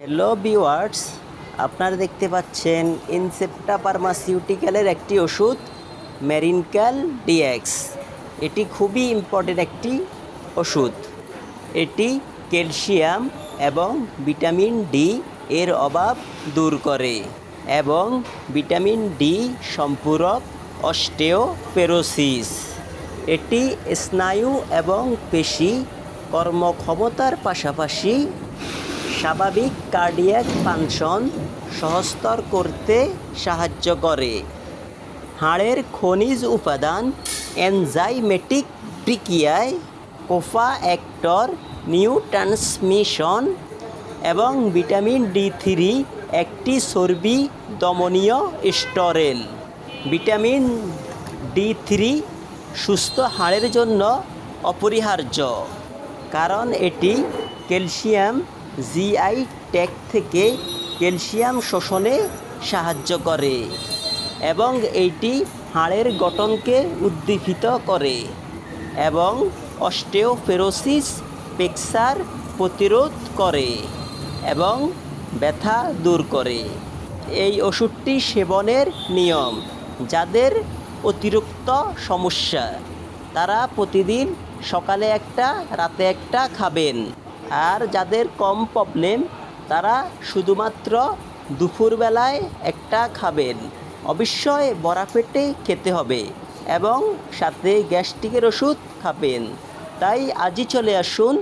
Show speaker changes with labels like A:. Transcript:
A: Hello viewers, আপনারা দেখতে পাচ্ছেন ইনসেপ্টা ফার্মাসিউটিক্যালের একটি ওষুধ মেরিনক্যাল ডিএক্স। এটি খুবই ইম্পর্টেন্ট একটি ওষুধ। এটি ক্যালসিয়াম এবং ভিটামিন ডি এর অভাব দূর করে এবং ভিটামিন ডি সম্পূরক অস্টিওপোরোসিস। এটি স্নায়ু এবং পেশি কর্মক্ষমতার পাশাপাশি স্বাভাবিক কার্ডিয়াক ফাংশন সহজতর করতে সাহায্য করে। হাড়ের খনিজ উপাদান এনজাইমেটিক প্রক্রিয়ায় কোফাক্টর নিউট্রান্সমিশন এবং ভিটামিন ডি3 একটি চর্বি দমনীয় স্টেরল। ভিটামিন ডি3 সুস্থ হাড়ের জন্য অপরিহার্য, কারণ এটি ক্যালসিয়াম জিআই ট্র্যাক্ট থেকে ক্যালসিয়াম শোষণে সাহায্য করে এবং এটি হাড়ের গঠনকে উদ্দীপিত করে এবং অস্টিওপোরোসিস ফ্র্যাকচার প্রতিরোধ করে এবং ব্যথা দূর করে। এই ওষুধটি সেবনের নিয়ম: যাদের অতিরিক্ত সমস্যা তারা প্রতিদিন সকালে একটা রাতে একটা খাবেন, আর যাদের কম প্রবলেম তারা শুধুমাত্র দুপুরবেলায় একটা খাবেন। অবশ্যই ভরা পেটে খেতে হবে এবং সাথে গ্যাস্ট্রিকের ওষুধ খাবেন। তাই আজই চলে আসুন